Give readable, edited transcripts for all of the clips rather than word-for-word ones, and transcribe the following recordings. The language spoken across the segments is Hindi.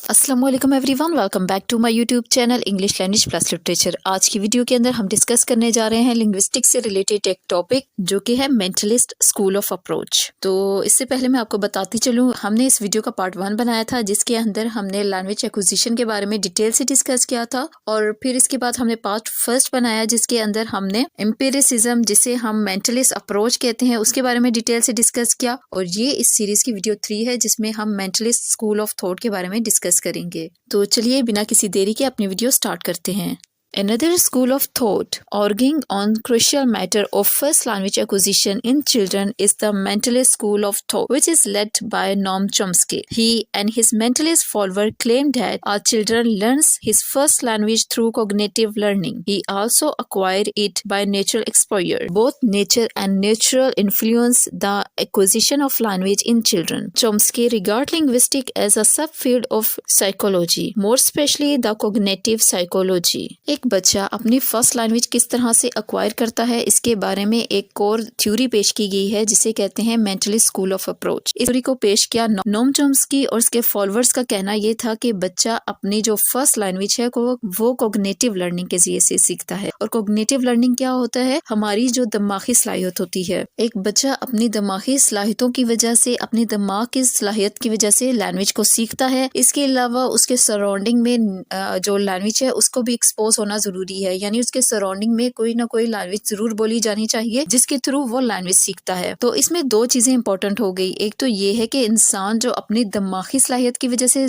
अस्सलाम वालेकुम everyone, welcome back to my YouTube channel English language plus literature. आज की वीडियो के अंदर हम डिस्कस करने जा रहे हैं लिंग्विस्टिक्स से रिलेटेड एक टॉपिक जो कि है मेंटलिस्ट स्कूल ऑफ अप्रोच। तो इससे पहले मैं आपको बताती चलूँ, हमने इस वीडियो का पार्ट 1 बनाया था जिसके अंदर हमने लैंग्वेज एक्विजिशन के बारे में डिटेल से डिस्कस किया था, और फिर इसके बाद हमने पार्ट 1 बनाया जिसके अंदर हमने एम्पिरिसिज्म, जिसे हम मेंटलिस्ट अप्रोच कहते हैं, उसके बारे में डिटेल से डिस्कस किया। और ये इस सीरीज की वीडियो 3 है जिसमें हम मेंटलिस्ट स्कूल ऑफ थॉट के बारे में डिस्कस करेंगे। तो चलिए बिना किसी देरी के अपनी वीडियो स्टार्ट करते हैं। Another school of thought arguing on crucial matter of first language acquisition in children is the mentalist school of thought, which is led by Noam Chomsky. He and his mentalist follower claim that our children learns his first language through cognitive learning. He also acquired it by natural exposure. Both nature and natural influence the acquisition of language in children. Chomsky regard linguistics as a subfield of psychology, more especially the cognitive psychology. एक बच्चा अपनी फर्स्ट लैंग्वेज किस तरह से अक्वायर करता है, इसके बारे में एक कोर थ्योरी पेश की गई है जिसे कहते हैं मेंटलिस्ट स्कूल ऑफ अप्रोच। इस थ्योरी को पेश किया नोम चॉम्स्की और उसके फॉलोअर्स का कहना यह था कि बच्चा अपनी जो फर्स्ट लैंग्वेज है वो कॉग्निटिव लर्निंग के जरिए से सीखता है। और कॉग्निटिव लर्निंग क्या होता है? हमारी जो दिमागी सलाहियत होती है। एक बच्चा अपनी दिमागी सलाहियतों की वजह से, अपनी दिमाग की सलाहियत की वजह से लैंग्वेज को सीखता है। इसके अलावा उसके सराउंडिंग में जो लैंग्वेज है उसको भी एक्सपोज होना जरूरी है, यानी उसके सराउंडिंग में कोई ना कोई लैंग्वेज जरूर बोली जानी चाहिए जिसके थ्रू वो लैंग्वेज सीखता है। तो इसमें दो चीजें इंपॉर्टेंट हो गई। एक तो ये है कि इंसान जो अपनी दिमागी सलाहियत की वजह से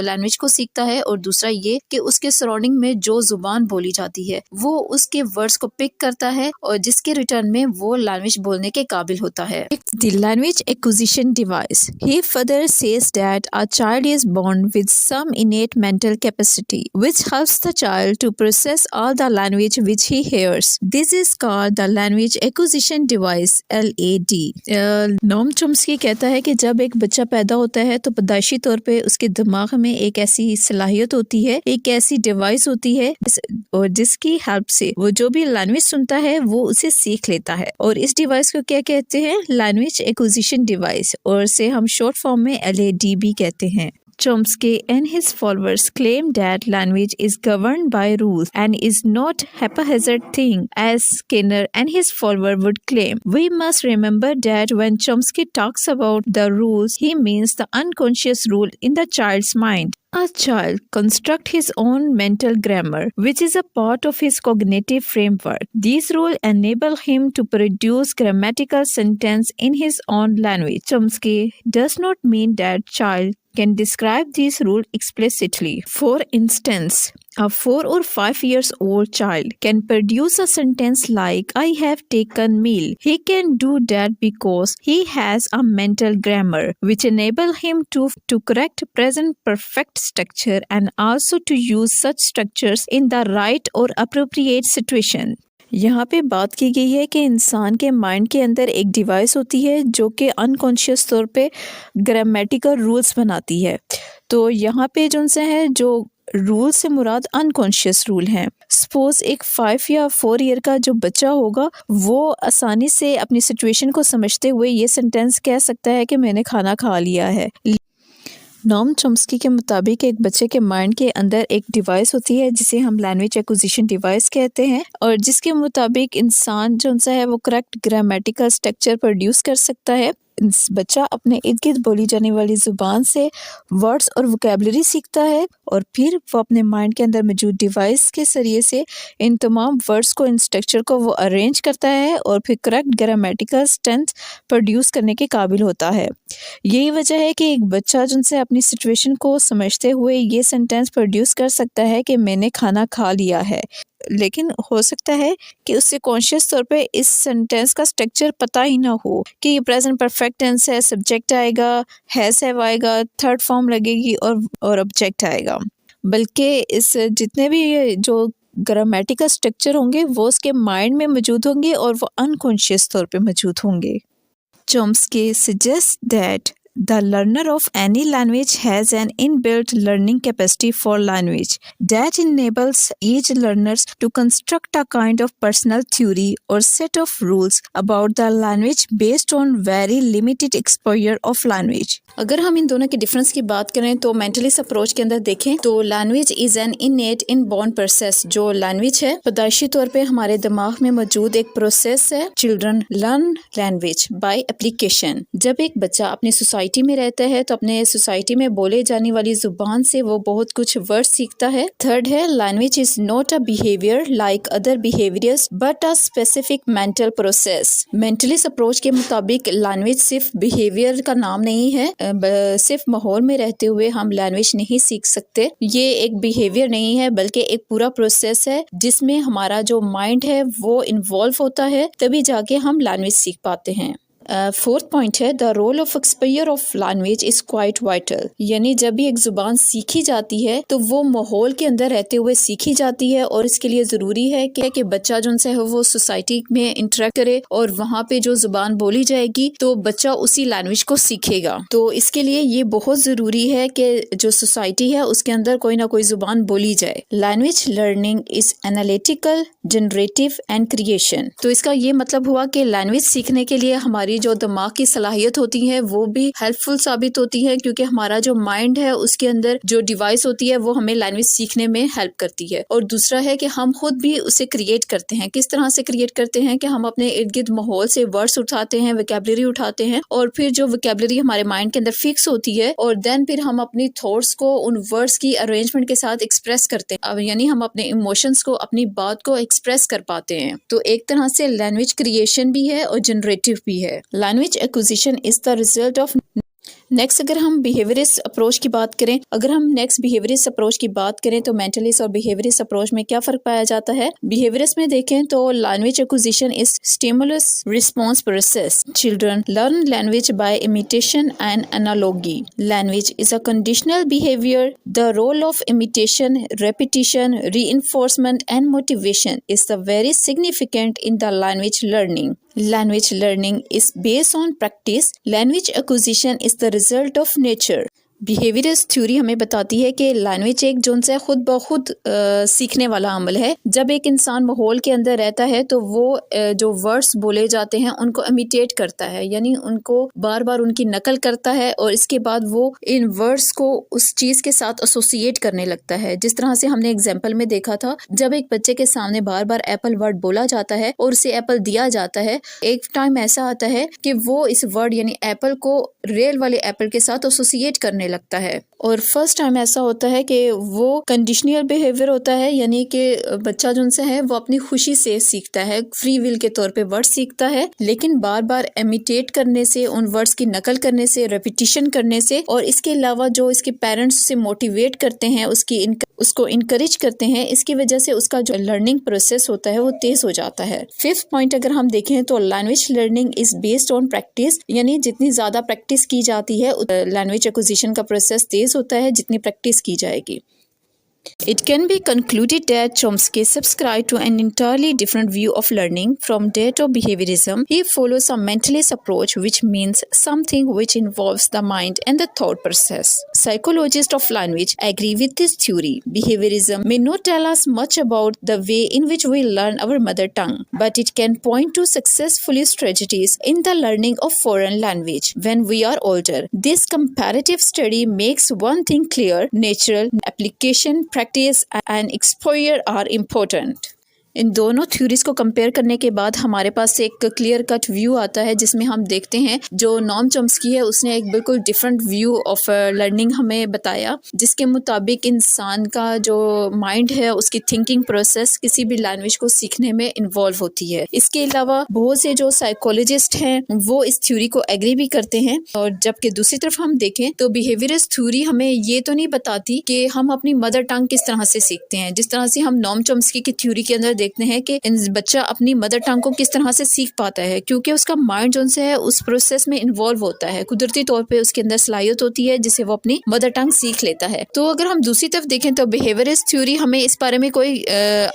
लैंग्वेज को सीखता है, और दूसरा ये कि उसके सराउंडिंग में जो जुबान बोली जाती है वो उसके वर्ड्स को पिक करता है और जिसके रिटर्न में वो लैंग्वेज बोलने के काबिल होता है। The language acquisition device. He further says that a child is born with some innate mental capacity which helps the child to process all the language which he hears. This is called the language acquisition device, LAD. Noam Chomsky कहता है कि जब एक बच्चा पैदा होता है तो पैदाइशी तौर पे उसके दिमाग में एक ऐसी सलाहियत होती है, एक ऐसी डिवाइस होती है और जिसकी हेल्प से वो जो भी लैंग्वेज सुनता है वो उसे सीख लेता है। और इस डिवाइस को क्या कहते हैं? लैंग्वेज एक्विजिशन डिवाइस, और इसे हम शॉर्ट फॉर्म में LAD भी कहते हैं। Chomsky and his followers claim that language is governed by rules and is not haphazard thing, as Skinner and his follower would claim. We must remember that when Chomsky talks about the rules, he means the unconscious rule in the child's mind. A child constructs his own mental grammar, which is a part of his cognitive framework. These rules enable him to produce grammatical sentence in his own language. Chomsky does not mean that child can describe these rules explicitly. For instance, a 4 or 5 years old child can produce a sentence like I have taken meal. He can do that because he has a mental grammar which enable him to correct present perfect structure and also to use such structures in the right or appropriate situation. यहाँ पे बात की गई है कि इंसान के माइंड के अंदर एक डिवाइस होती है जो कि अनकॉन्शियस तौर पे ग्रामेटिकल रूल्स बनाती है। तो यहाँ पे जो है, जो रूल से मुराद अनकॉन्शियस रूल हैं। सपोज एक 5 या 4 ईयर का जो बच्चा होगा वो आसानी से अपनी सिचुएशन को समझते हुए ये सेंटेंस कह सकता है कि मैंने खाना खा लिया है। नोम चॉम्स्की के मुताबिक एक बच्चे के माइंड के अंदर एक डिवाइस होती है जिसे हम लैंग्वेज एक्विजिशन डिवाइस कहते हैं, और जिसके मुताबिक इंसान जो है वो करेक्ट ग्रामेटिकल स्ट्रक्चर प्रोड्यूस कर सकता है। बच्चा अपने इर्द गिर्द बोली जाने वाली जुबान से वर्ड्स और वोकेबलरी सीखता है, और फिर वो अपने माइंड के अंदर मौजूद डिवाइस के जरिए से इन तमाम वर्ड्स को, इन स्ट्रक्चर को वो अरेंज करता है और फिर करेक्ट ग्रामेटिकल स्ट्रेंथ प्रोड्यूस करने के काबिल होता है। यही वजह है कि एक बच्चा जिनसे अपनी सिचुएशन को समझते हुए ये सेंटेंस प्रोड्यूस कर सकता है कि मैंने खाना खा लिया है। लेकिन हो सकता है कि उससे कॉन्शियस तौर पे इस सेंटेंस का स्ट्रक्चर पता ही ना हो कि ये प्रेजेंट परफेक्ट टेंस है, सब्जेक्ट आएगा, हैज हैव आएगा, थर्ड फॉर्म लगेगी और ऑब्जेक्ट आएगा। बल्कि इस जितने भी जो ग्रामेटिकल स्ट्रक्चर होंगे वो उसके माइंड में मौजूद होंगे और वो अनकॉन्शियस तौर पे मौजूद होंगे। Chomsky suggests that The learner of any language has an inbuilt learning capacity for language that enables each learner to construct a kind of personal theory or set of rules about the language based on very limited exposure of language. अगर हम इन दोनों के डिफरेंस की बात करें तो मेंटलिस्ट अप्रोच के अंदर देखें तो language is an innate inborn process. जो लैंग्वेज है पैदाइशी तौर पे हमारे दिमाग में मौजूद एक प्रोसेस है। Children learn language by application. जब एक बच्चा अपनी सोसाइटी में रहता है तो अपने सोसाइटी में बोले जाने वाली जुबान से वो बहुत कुछ वर्ड सीखता है। थर्ड है language is not a behaviour like other behaviours but a specific mental process. Mentalist approach के मुताबिक लैंग्वेज सिर्फ बिहेवियर का नाम नहीं है, सिर्फ माहौल में रहते हुए हम लैंग्वेज नहीं सीख सकते। ये एक बिहेवियर नहीं है बल्कि एक पूरा प्रोसेस है जिसमें हमारा जो माइंड है वो इन्वॉल्व होता है, तभी जाके हम लैंग्वेज सीख पाते हैं। फोर्थ पॉइंट है the role of exposure of language is quite vital. यानी जब भी एक जुबान सीखी जाती है तो वो माहौल के अंदर रहते हुए सीखी जाती है और इसके लिए ज़रूरी है कि बच्चा जो उनसे है वो सोसाइटी में इंटरेक्ट करे और वहाँ पे जो जुबान बोली जाएगी तो बच्चा उसी लैंग्वेज को सीखेगा। तो इसके लिए ये बहुत ज़रूरी है कि जो सोसाइटी है उसके अंदर कोई ना कोई जुबान बोली जाए। Language learning is analytical, generative and creation. तो इसका ये मतलब हुआ कि लैंग्वेज सीखने के लिए हमारी जो दिमाग की सलाहियत होती है वो भी हेल्पफुल साबित होती है, क्योंकि हमारा जो माइंड है उसके अंदर जो डिवाइस होती है वो हमें लैंग्वेज सीखने में हेल्प करती है। और दूसरा है कि हम खुद भी उसे क्रिएट करते हैं। किस तरह से क्रिएट करते हैं कि हम अपने इर्द गिर्द माहौल से वर्ड्स उठाते हैं, वोकैबुलरी उठाते हैं और फिर जो वोकैबुलरी हमारे माइंड के अंदर फिक्स होती है और देन फिर हम अपनी थॉट्स को उन वर्ड्स की अरेंजमेंट के साथ एक्सप्रेस करते हैं। अब यानी हम अपने इमोशंस को, अपनी बात को एक्सप्रेस कर पाते हैं। तो एक तरह से लैंग्वेज क्रिएशन भी है और जनरेटिव भी है। Language acquisition is the result of next अगर हम बिहेवियरिस्ट अप्रोच की बात करें तो मेंटलिस्ट और बिहेवियरिस्ट अप्रोच में क्या फर्क पाया जाता है। बिहेवियरिस्ट में देखें तो language acquisition is stimulus response process. Children learn language by imitation and analogy. Language is a conditional behaviour. The role of imitation, repetition, reinforcement and motivation is the very significant in the language learning. Language learning is based on practice. Language acquisition is the result of nature. Behaviourist theory हमें बताती है कि लैंग्वेज एक जोन से खुद ब खुद सीखने वाला अमल है। जब एक इंसान माहौल के अंदर रहता है तो वो जो वर्ड्स बोले जाते हैं उनको इमिटेट करता है, यानी उनको बार बार उनकी नकल करता है और इसके बाद वो इन वर्ड्स को उस चीज़ के साथ एसोसिएट करने लगता है। जिस तरह से हमने एग्जाम्पल में देखा था, जब एक बच्चे के सामने बार बार एप्पल वर्ड बोला जाता है और उसे एप्पल दिया जाता है, एक टाइम ऐसा आता है कि वो इस वर्ड यानी एप्पल को रियल वाले एप्पल के साथ एसोसिएट करने लगता है। और फर्स्ट टाइम ऐसा होता है कि वो कंडीशनल बिहेवियर होता है, यानी कि बच्चा जो उनसे है वो अपनी खुशी से सीखता है, फ्री विल के तौर पे वर्ड सीखता है, लेकिन बार बार इमिटेट करने से, उन वर्ड्स की नकल करने से, रेपिटिशन करने से और इसके अलावा जो इसके पेरेंट्स से मोटिवेट करते हैं, उसको इनकरेज करते हैं, इसकी वजह से उसका जो लर्निंग प्रोसेस होता है वो तेज हो जाता है। फिफ्थ पॉइंट अगर हम देखें तो language learning is based on practice, यानी जितनी ज्यादा प्रैक्टिस की जाती है लैंग्वेज एक्विजिशन का प्रोसेस तेज होता है जितनी प्रैक्टिस की जाएगी। It can be concluded that Chomsky subscribed to an entirely different view of learning from that of behaviorism. He follows a mentalist approach, which means something which involves the mind and the thought process. Psychologists of language agree with this theory. Behaviorism may not tell us much about the way in which we learn our mother tongue, but it can point to successful strategies in the learning of foreign language when we are older. This comparative study makes one thing clear: natural application, practice and exposure are important. इन दोनों थ्योरीज को कंपेयर करने के बाद हमारे पास एक क्लियर कट व्यू आता है जिसमें हम देखते हैं जो नॉम चॉम्स्की है उसने एक बिल्कुल डिफरेंट व्यू ऑफ लर्निंग हमें बताया, जिसके मुताबिक इंसान का जो माइंड है उसकी थिंकिंग प्रोसेस किसी भी लैंग्वेज को सीखने में इन्वॉल्व होती है। इसके अलावा बहुत से जो साइकोलॉजिस्ट हैं वो इस थ्योरी को एग्री भी करते हैं। और जबकि दूसरी तरफ हम देखें तो बिहेवियरिस्ट थ्योरी हमें ये तो नहीं बताती कि हम अपनी मदर टंग किस तरह से सीखते हैं। जिस तरह से हम नॉम चॉम्स्की की थ्योरी के अंदर देखते हैं कि बच्चा अपनी मदर टंग को किस तरह से सीख पाता है, क्योंकि उसका माइंड जो है उस प्रोसेस में इन्वॉल्व होता है, कुदरती तौर पे उसके अंदर सलाहियत होती है जिससे वो अपनी मदर टंग सीख लेता है। तो अगर हम दूसरी तरफ देखें तो बिहेवियरिस्ट थ्योरी हमें इस बारे में कोई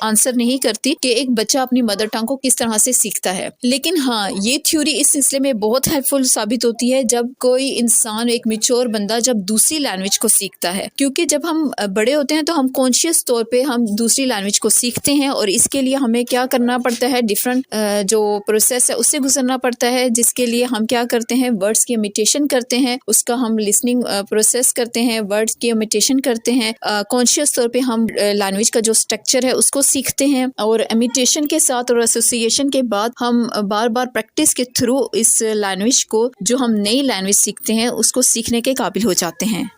आंसर नहीं करती कि एक बच्चा अपनी मदर टंग को किस तरह से सीखता है, लेकिन हाँ ये थ्योरी इस सिलसिले में बहुत हेल्पफुल साबित होती है जब कोई इंसान, एक मैच्योर बंदा जब दूसरी लैंग्वेज को सीखता है, क्योंकि जब हम बड़े होते हैं तो हम कॉन्शियस तौर पे हम दूसरी लैंग्वेज को सीखते हैं और इसके लिए हमें क्या करना पड़ता है, डिफरेंट जो प्रोसेस है उससे गुजरना पड़ता है, जिसके लिए हम क्या करते हैं, वर्ड्स की इमिटेशन करते हैं, उसका हम लिसनिंग प्रोसेस करते हैं, वर्ड्स की इमिटेशन करते हैं, कॉन्शियस तौर पे हम लैंग्वेज का जो स्ट्रक्चर है उसको सीखते हैं और इमिटेशन के साथ और एसोसिएशन के बाद हम बार बार प्रैक्टिस के थ्रू इस लैंग्वेज को, जो हम नई लैंग्वेज सीखते हैं, उसको सीखने के काबिल हो जाते हैं।